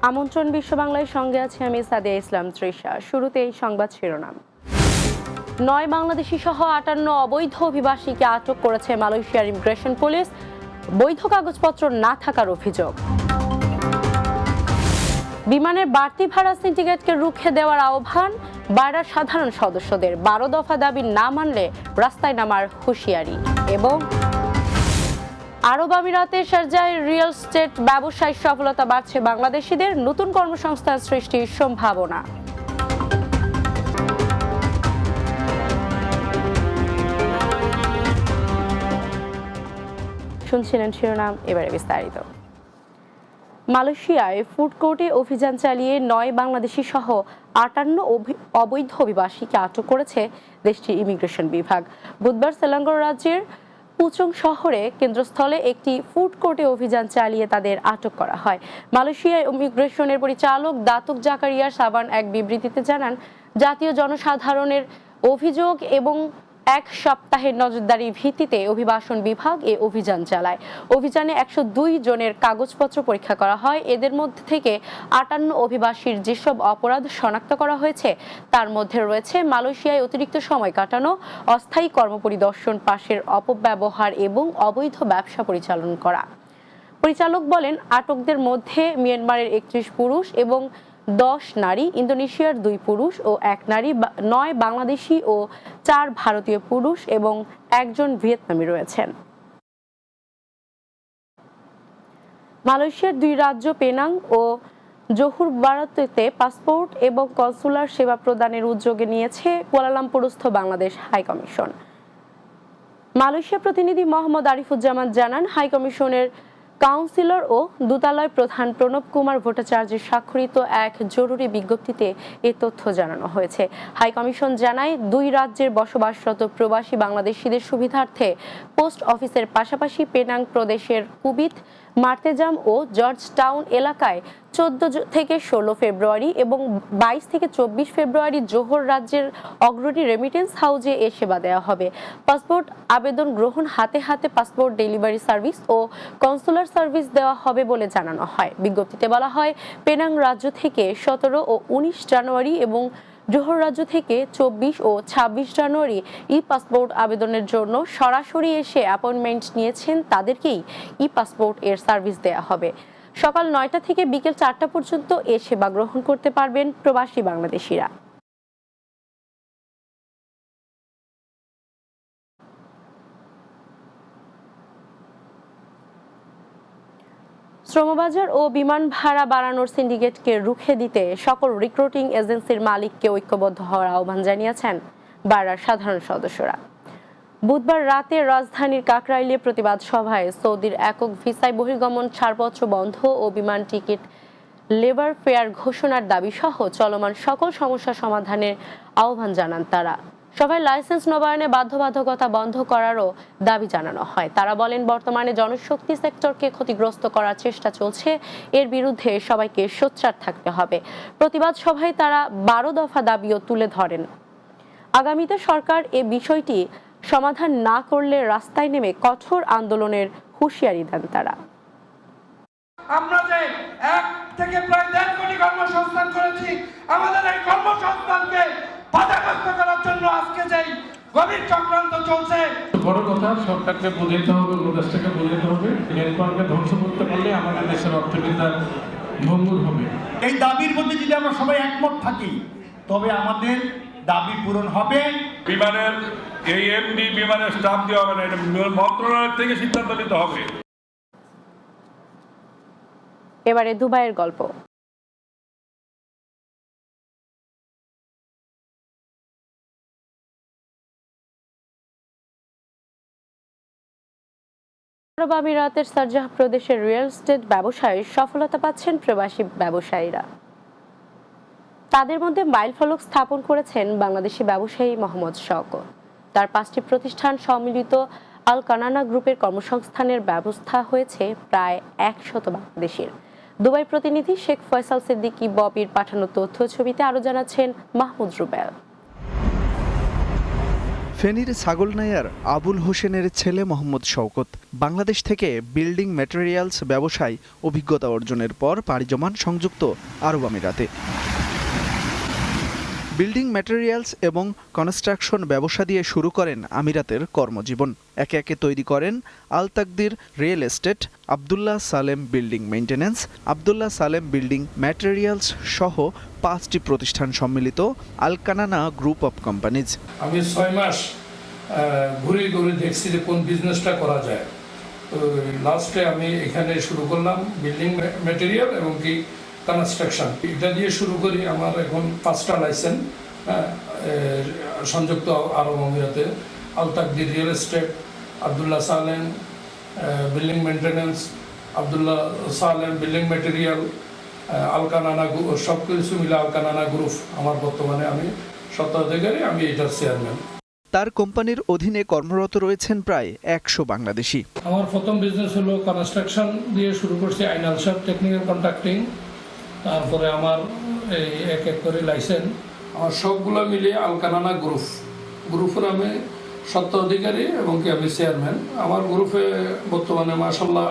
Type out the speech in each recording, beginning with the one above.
আমন্ত্রণ বিশ্ব বাংলার সঙ্গে আছে আমি সাদিয়া ইসলাম তৃষা। শুরুতেই সংবাদ শিরোনাম। 9 বাংলাদেশি সহ 58 অবৈধ অভিবাসীকে আটক করেছে মালয়েশিয়ার ইমিগ্রেশন পুলিশ, বৈধ কাগজপত্র না থাকার অভিযোগ। বিমানের বাড়তি ভাড়া সিন্ডিকেটকে রুখে দেওয়ার আহ্বান বায়রার সাধারণ সদস্যদের, 12 দফা দাবি না মানলে রাস্তায় নামার হুঁশিয়ারি। এবং আরব আমিরাতের শারজায় রিয়েল এস্টেট ব্যবসায় সফলতা বাড়ছে বাংলাদেশিদের, নতুন কর্মসংস্থান সৃষ্টির সম্ভাবনা। শুনছিলেন শিরোনাম, এবারে বিস্তারিত। মালয়েশিয়ায় ফুড কোর্টে অভিযান চালিয়ে 9 বাংলাদেশি সহ 58 অবৈধ অভিবাসীকে আটক করেছে দেশটির ইমিগ্রেশন বিভাগ। বুধবার সেলাঙ্গোর রাজ্যের পুচং শহরে কেন্দ্রস্থলে একটি ফুড কোর্টে অভিযান চালিয়ে তাদের আটক করা হয়। মালয়েশিয়া ইমিগ্রেশনের পরিচালক দাতুক জাকারিয়া সাবান এক বিবৃতিতে জানান, জাতীয় জনসাধারণের অভিযোগ এবং এক সপ্তাহের নজরদারির ভিত্তিতে অভিবাসন বিভাগ এই অভিযান চালায়। অভিযানে 102 জনের কাগজপত্র পরীক্ষা করা হয়। এদের মধ্যে থেকে 58 অভিবাসীর যেসব অপরাধ শনাক্ত করা হয়েছে তার মধ্যে রয়েছে মালয়েশিয়ায় অতিরিক্ত সময় কাটানো, অস্থায়ী কর্মপরিদর্শন পাশের অপব্যবহার এবং অবৈধ ব্যবসা পরিচালনা করা। পরিচালক বলেন, আটকদের মধ্যে মিয়ানমারের 31 পুরুষ এবং 10 নারী, ইন্দোনেশিয়ার 2 পুরুষ ও 1 নারী, 9 বাংলাদেশি ও 4 ভারতীয় পুরুষ এবং 1 জন ভিয়েতনামি রয়েছেন। মালয়েশিয়ার 2 রাজ্য পেনাং ও জোহর বারাতে পাসপোর্ট এবং কনসুলার সেবা প্রদানের উদ্যোগে নিয়েছে কুয়ালালামপুরস্থ বাংলাদেশ হাইকমিশন। মালয়েশিয়া প্রতিনিধি মোহাম্মদ আরিফুজ্জামান জানান, হাইকমিশনের কাউন্সিলর ও দূতালয় প্রধান প্রণব কুমার ভট্টাচার্যের স্বাক্ষরিত এক জরুরি বিজ্ঞপ্তিতে এ তথ্য জানানো হয়েছে। হাইকমিশন জানায়, 2 রাজ্যের বসবাসরত প্রবাসী বাংলাদেশিদের সুবিধার্থে পোস্ট অফিসের পাশাপাশি পেনাং প্রদেশের কুবিত, মার্তেজাম ও জর্জ টাউন এলাকায় 14 থেকে 16 ফেব্রুয়ারি এবং 22 থেকে 24 ফেব্রুয়ারি জোহর রাজ্যের অগ্রণী রেমিটেন্স হাউজে এ সেবা দেওয়া হবে। পাসপোর্ট আবেদন গ্রহণ হাতে হাতে পাসপোর্ট ডেলিভারি সার্ভিস ও কনসুলার সার্ভিস দেওয়া হবে বলে জানানো হয়। বিজ্ঞপ্তিতে বলা হয়, পেনাং রাজ্য থেকে 17 ও 19 জানুয়ারি এবং জোহর রাজ্য থেকে 24 ও 26 জানুয়ারি ই পাসপোর্ট আবেদনের জন্য সরাসরি এসে অ্যাপয়েন্টমেন্ট নিয়েছেন তাদেরকেই ই পাসপোর্ট এর সার্ভিস দেওয়া হবে। সকাল 9টা থেকে বিকেল 4টা পর্যন্ত এ সেবা গ্রহণ করতে পারবেন প্রবাসী বাংলাদেশিরা। শ্রমবাজার ও বিমান ভাড়া বাড়ানোর সিন্ডিকেটকে রুখে দিতে সকল রিক্রুটিং এজেন্সির মালিককে ঐক্যবদ্ধ হওয়ার আহ্বান জানিয়েছেন বারার সাধারণ সদস্যরা। বুধবার রাতে রাজধানীর কাকরাইলে প্রতিবাদ সভায় সৌদির একক ভিসায় বহির্গমন ছাড়পত্র বন্ধ ও বিমান টিকিট লেবার ফেয়ার ঘোষণার দাবি সহ চলমান সকল সমস্যা সমাধানের আহ্বান জানান তারা। সভায় লাইসেন্স নবায়নে বাধ্যবাধকতা বন্ধ করারও দাবি জানানো হয়। তারা বলেন, বর্তমানে জনশক্তি সেক্টরকে ক্ষতিগ্রস্ত করার চেষ্টা চলছে, এর বিরুদ্ধে সবাইকে সোচ্চার থাকতে হবে। প্রতিবাদ সভায় তারা 12 দফা দাবিও তুলে ধরেন। আগামীতে সরকার এ বিষয়টি সমাধান না করলে রাস্তায় নেমে কঠোর আন্দোলনের হুঁশিয়ারি দেন তারা। আমরা যে 1 থেকে প্রায় 1.5 কোটি কর্মসংস্থান করেছি, আমাদের এই কর্মসংস্থানকে বাধাগ্রস্ত করার জন্য আজকে যেই গভীর চক্রান্ত চলছে। বড় কথা, সরকারকে বোঝাতে হবে, উপদেষ্টাকে বোঝাতে হবে। নেটওয়ার্ককে ধ্বংস করতে পারলে আমাদের দেশের অর্থনীতি ভঙ্গুর হবে। এই দাবির মধ্যে যদি আমরা সবাই একমত থাকি তবে আমাদের দাবি পূরণ হবে। বিমানের এই এমডি বিমানের স্টাফ দেওয়া হবে না, এটা মন্ত্রণালয় থেকে সিদ্ধান্ত নিতে হবে। এবারে দুবাইয়ের গল্প। আরব আমিরাতের শারজাহ প্রদেশের রিয়েল এস্টেট ব্যবসায় সফলতা পাচ্ছেন প্রবাসী ব্যবসায়ীরা। তাদের মধ্যে মাইলফলক স্থাপন করেছেন বাংলাদেশি ব্যবসায়ী মোহাম্মদ শওকত। তার 5টি প্রতিষ্ঠান সম্মিলিত আল কানানা গ্রুপের কর্মসংস্থানের ব্যবস্থা হয়েছে প্রায় 100 বাংলাদেশির। দুবাই প্রতিনিধি শেখ ফয়সাল সিদ্দিকী ববির পাঠানো তথ্য ছবিতে আরো জানাচ্ছেন মাহমুদ রুবেল। ফেনীর ছাগলনাইয়ার আবুল হোসেনের ছেলে মোহাম্মদ শওকত বাংলাদেশ থেকে বিল্ডিং ম্যাটেরিয়ালস ব্যবসায় অভিজ্ঞতা অর্জনের পর পাড়ি জমান সংযুক্ত আরব আমিরাতে। বিল্ডিং ম্যাটেরিয়ালস এবং কনস্ট্রাকশন ব্যবসা দিয়ে শুরু করেন আমিরাতের কর্মজীবন। একে একে তৈরি করেন Al Taqdir real estate, Abdullah Salem building maintenance, Abdullah Salem building materials সহ 5টি প্রতিষ্ঠান সম্মিলিত আলকানানা গ্রুপ অফ কোম্পানিজ। আমি 6 মাস ঘুরে ঘুরে দেখছি যে কোন বিজনেসটা করা যায়। তো লাস্টে আমি এখানে শুরু করলাম বিল্ডিং ম্যাটেরিয়াল এবং কি কনস্ট্রাকশন। এটা দিয়ে শুরু করি। আমার এখন 5টা লাইসেন্স সংযুক্ত আরব আমিরাতে। Al Taqdir real estate, Abdullah Salem building maintenance, Abdullah Salem building material, Al Kanana সব কিছু মিলে আলকানানা গ্রুপ। আমার বর্তমানে আমি স্বত্বাধিকারী, আমি এটার চেয়ারম্যান। তার কোম্পানির অধীনে কর্মরত রয়েছেন প্রায় 100 বাংলাদেশি। আমার প্রথম বিজনেস হলো কনস্ট্রাকশন দিয়ে শুরু করছি, আইনাল শপ, টেকনিক্যাল কন্ট্রাক্টিং। তারপরে আমার এই এক এক করে লাইসেন্স। আমার সবগুলো মিলিয়ে আলকানানা গ্রুপের আমি স্বত্বাধিকারী এবং কি আমি চেয়ারম্যান। আমার গ্রুপে বর্তমানে মাশাআল্লাহ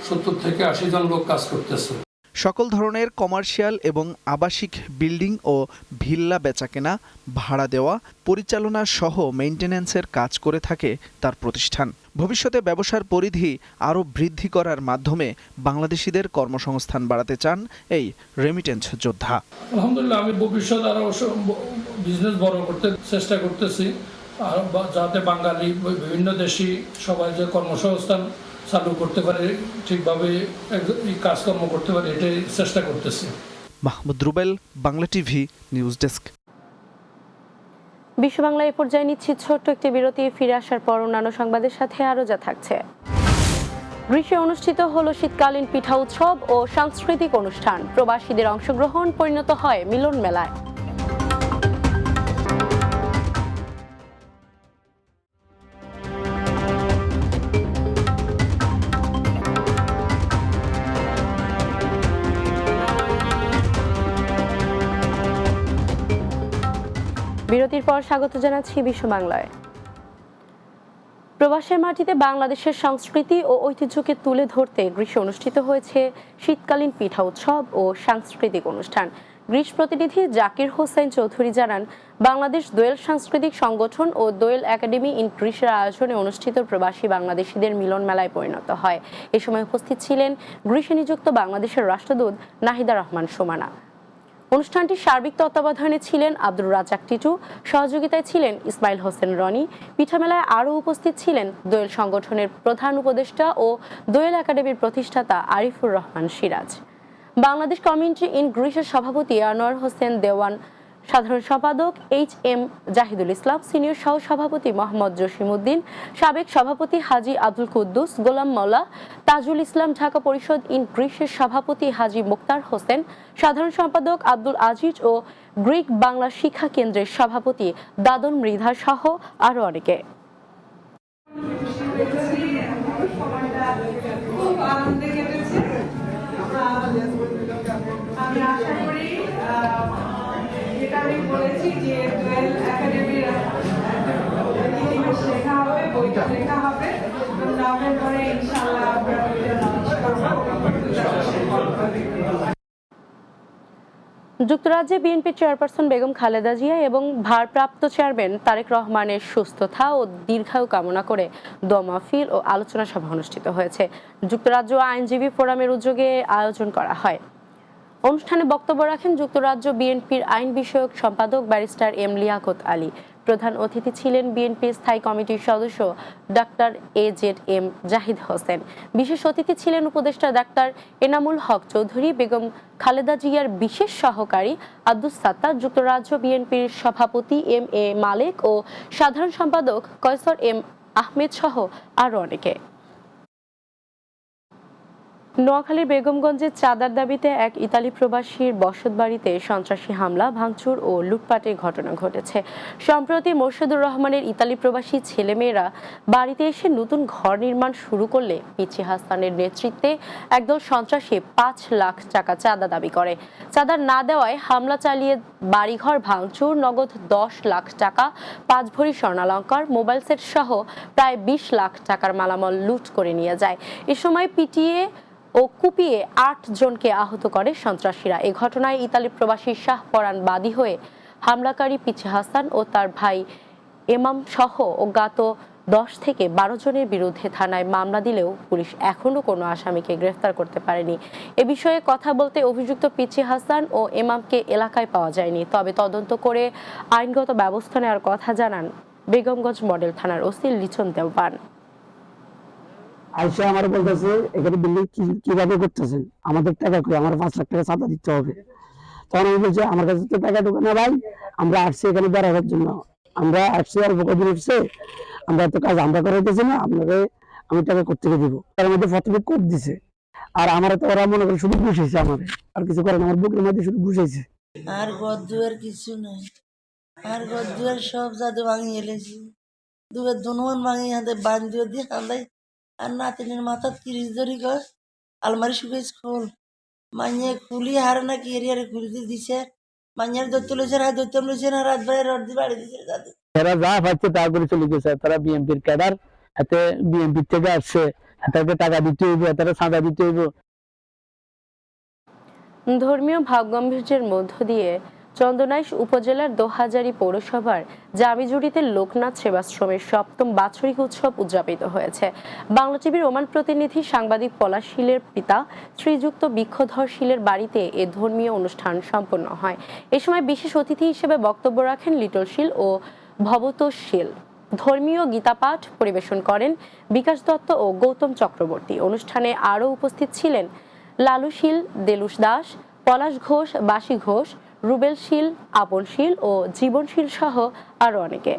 70 থেকে 80 জন লোক কাজ করতেছে। সকল ধরনের কমার্শিয়াল এবং আবাসিক বিল্ডিং ও ভিল্লা বেচাকেনা, ভাড়া দেওয়া, পরিচালনা সহ মেইনটেন্যান্সের কাজ করে থাকে তার প্রতিষ্ঠান। ভবিষ্যতে ব্যবসার পরিধি আরও বৃদ্ধি করার মাধ্যমে বাংলাদেশিদের কর্মসংস্থান বাড়াতে চান এই রেমিটেন্স যোদ্ধা। আলহামদুলিল্লাহ, আমি ভবিষ্যতে আরও বিজনেস বড় করতে চেষ্টা করতেছি, আর যাতে বাঙালি বিভিন্ন দেশি সবাই যে কর্মসংস্থান চালু করতে পারে, ঠিকভাবে কাজকর্ম করতে পারে, এটাই চেষ্টা করতেছি। Mahmud Rubel, Bangla TV, news desk. বিশ্ব বাংলা এ পর্যায়ে নিচ্ছি ছোট্ট একটি বিরতি। ফিরে আসার পর অন্যান্য সংবাদের সাথে আরও যা থাকছে। গ্রীষ্মে অনুষ্ঠিত হলো শীতকালীন পিঠা উৎসব ও সাংস্কৃতিক অনুষ্ঠান। প্রবাসীদের অংশগ্রহণ পরিণত হয় মিলন মেলায়। বিরতির পর স্বাগত জানাচ্ছি বিশ্ব বাংলায়। প্রবাসের মাটিতে বাংলাদেশের সংস্কৃতি ও ঐতিহ্যকে তুলে ধরতে গ্রীষ্মে অনুষ্ঠিত হয়েছে শীতকালীন পিঠা উৎসব ও সাংস্কৃতিক অনুষ্ঠান। গ্রীষ প্রতিনিধি জাকির হোসেন চৌধুরী জানান, বাংলাদেশ দোয়েল সাংস্কৃতিক সংগঠন ও দোয়েল একাডেমি ইন গ্রীসের আয়োজনে অনুষ্ঠিত প্রবাসী বাংলাদেশিদের মিলন মেলায় পরিণত হয়। এ সময় উপস্থিত ছিলেন গ্রীসে নিযুক্ত বাংলাদেশের রাষ্ট্রদূত নাহিদা রহমান সুমানা। অনুষ্ঠানটির সার্বিক তত্ত্বাবধানে ছিলেন আব্দুর রাজ্জাক টিটু, সহযোগিতায় ছিলেন ইসমাইল হোসেন রনি। পিঠা মেলায় আরও উপস্থিত ছিলেন দোয়েল সংগঠনের প্রধান উপদেষ্টা ও দোয়েল একাডেমির প্রতিষ্ঠাতা আরিফুর রহমান সিরাজ, বাংলাদেশ কমিউনিটি ইন গ্রীসের সভাপতি আনোয়ার হোসেন দেওয়ান, সাধারণ সম্পাদক HM জাহিদুল ইসলাম, সিনিয়র সহ সভাপতি মোহাম্মদ জসিমউদ্দিন, সাবেক সভাপতি হাজী আব্দুল কুদ্দুস, গোলাম মাওলা, তাজুল ইসলাম, ঢাকা পরিষদ ইন গ্রীসের সভাপতি হাজী মুক্তার হোসেন, সাধারণ সম্পাদক আব্দুল আজিজ ও গ্রিক বাংলা শিক্ষা কেন্দ্রের সভাপতি দাদন মৃধা সহ আরও অনেকে। আমি আশা করি যেটা আমি বলেছি যে দোয়েল একাডেমির ইতিহাস শেখা হবে, বইটা লেখা হবে, পরে ইনশাআল্লাহ যুক্তরাজ্যে বিএনপি চেয়ারপারসন বেগম খালেদা জিয়া এবং ভারপ্রাপ্ত চেয়ারম্যান তারেক রহমানের সুস্থতা ও দীর্ঘায়ু কামনা করে দোয়া মাহফিল ও আলোচনা সভা অনুষ্ঠিত হয়েছে। যুক্তরাজ্য আইনজীবী ফোরামের উদ্যোগে আয়োজন করা হয়। অনুষ্ঠানে বক্তব্য রাখেন যুক্তরাজ্য বিএনপির আইন বিষয়ক সম্পাদক ব্যারিস্টার এম লিয়াকত আলী। প্রধান অতিথি ছিলেন বিএনপির স্থায়ী কমিটির সদস্য ডাক্তার AZM জাহিদ হোসেন। বিশেষ অতিথি ছিলেন উপদেষ্টা ডাক্তার এনামুল হক চৌধুরী, বেগম খালেদা জিয়ার বিশেষ সহকারী আব্দুস সাত্তার, যুক্তরাজ্য বিএনপির সভাপতি MA মালেক ও সাধারণ সম্পাদক কয়সর M আহমেদ সহ আরও অনেকে। নোয়াখালীর বেগমগঞ্জের চাঁদার দাবিতে এক ইতালি প্রবাসীর বসতবাড়িতে সন্ত্রাসী হামলা, ভাঙচুর ও লুটপাটের ঘটনা ঘটেছে। সম্প্রতি মোর্শেদুর রহমানের ইতালি প্রবাসী ছেলেমেয়েরা বাড়িতে এসে নতুন ঘর নির্মাণ শুরু করলে পিচি হাসানের নেতৃত্বে একদল সন্ত্রাসী 5 লাখ টাকা চাঁদা দাবি করে। চাঁদা না দেওয়ায় হামলা চালিয়ে বাড়িঘর ভাঙচুর, নগদ 10 লাখ টাকা, 5 ভরি স্বর্ণালংকার, মোবাইল সেট সহ প্রায় 20 লাখ টাকার মালামাল লুট করে নিয়ে যায়। এ সময় পিটিয়ে ও কুপিয়ে 8 জনকে আহত করে সন্ত্রাসীরা। এই ঘটনায় ইতালি প্রবাসী শাহ পরান বাদী হয়ে হামলাকারী পিচি হাসান ও তার ভাই এমাম সহ অজ্ঞাত 10 থেকে 12 জনের বিরুদ্ধে থানায় মামলা দিলেও পুলিশ এখনো কোনো আসামিকে গ্রেফতার করতে পারেনি। এ বিষয়ে কথা বলতে অভিযুক্ত পিচি হাসান ও এমামকে এলাকায় পাওয়া যায়নি। তবে তদন্ত করে আইনগত ব্যবস্থা নেওয়ার কথা জানান বেগমগঞ্জ মডেল থানার ওসি লিচন দেওয়ান। আইসা আমার বলতেছে এখানে বিল্ডিং কিভাবে করতেছেন, আমাদের টাকা কই, আমার 5 লাখ টাকা চাঁদা দিতে হবে। তখন আমি বলছি আমার কাছে তো টাকা ঢোকে না ভাই, আমরা আসছি এখানে বেড়াবার জন্য, আমরা আসছি আর কদিন উঠছে, আমরা তো কাজ আমরা করাইতেছি না, আপনাকে আমি টাকা কোত্থেকে দিব। তার মধ্যে প্রথমে কোপ দিছে, আর আমার তো ওরা মনে করে শুধু ঘুষাইছে, আমাদের আর কিছু করে না, আমার বুকের মধ্যে শুধু ঘুষাইছে। আর ঘর দুয়ার কিছু নাই, আর ঘর দুয়ার সব জাদু ভাঙিয়ে এলেছি, দুয়ার দুনুয়ান ভাঙিয়ে হাতে বান্ধিও দিয়ে হান্দাই। আর নাতিনের মাথার 30 ধরি কর আলমারি শুকেছ খোল, মাইয়ে খুলি হারে না কি এরিয়ারে খুলতে দিছে, মাইয়ার দৈত্য লইছে না, দৈত্য লইছে না, রাত ভাই রড দিয়ে বাড়ি দিছে জাদু। এরা যা পাচ্ছে তা করে চলে গেছে, তারা বিএমপির ক্যাডার, হাতে বিএমপির থেকে আসছে, হাতে টাকা দিতে হইব, হাতে চাঁদা দিতে হইব। ধর্মীয় ভাবগাম্ভীর্যের মধ্য দিয়ে চন্দনাইশ উপজেলার দোহাজারী পৌরসভার জামিজুড়িতে লোকনাথ সেবাশ্রমের 7ম বাৎসরিক উৎসব উদযাপিত হয়েছে। বাংলা টিভির ওমান প্রতিনিধি সাংবাদিক পলাশ শীলের পিতা শ্রীযুক্ত বৃক্ষধর শীলের বাড়িতে এ ধর্মীয় অনুষ্ঠান সম্পন্ন হয়। এ সময় বিশেষ অতিথি হিসেবে বক্তব্য রাখেন লিটল শীল ও ভবতোষ শীল। ধর্মীয় গীতাপাঠ পরিবেশন করেন বিকাশ দত্ত ও গৌতম চক্রবর্তী। অনুষ্ঠানে আরও উপস্থিত ছিলেন লালু শীল, দেলুষ দাস, পলাশ ঘোষ, বাসী ঘোষ, রুবেল শীল, আপন শীল ও জীবনশীল সহ আরো অনেকে।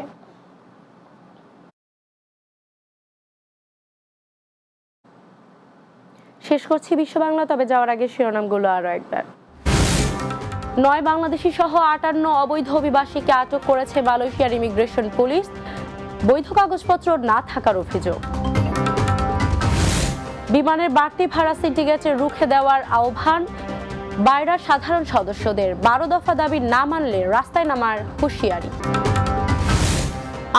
শেষ করছি বিশ্ব বাংলা, তবে যাওয়ার আগে শিরোনামগুলো আরো একবার। 9 বাংলাদেশি সহ 58 অবৈধ অভিবাসীকে আটক করেছে মালয়েশিয়ার ইমিগ্রেশন পুলিশ, বৈধ কাগজপত্র না থাকার অভিযোগ। বিমানের বাড়তি ভাড়া সিন্ডিকেটে রুখে দেওয়ার আহ্বান বাইরার সাধারণ সদস্যদের, 12 দফা দাবি না মানলে রাস্তায় নামার হুঁশিয়ারি।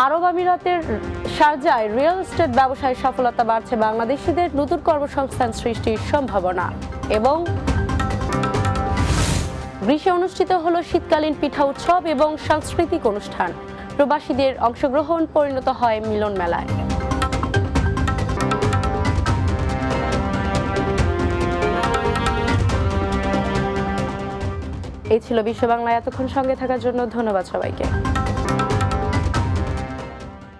আরব আমিরাতের শারজায় রিয়েল এস্টেট ব্যবসায় সফলতা বাড়ছে বাংলাদেশিদের, নতুন কর্মসংস্থান সৃষ্টির সম্ভাবনা। এবং গ্রীষ্মে অনুষ্ঠিত হলো শীতকালীন পিঠা উৎসব এবং সাংস্কৃতিক অনুষ্ঠান, প্রবাসীদের অংশগ্রহণ পরিণত হয় মিলন মেলায়। এই ছিল বিশ্ব বাংলায়। এতক্ষণ সঙ্গে থাকার জন্য ধন্যবাদ সবাইকে।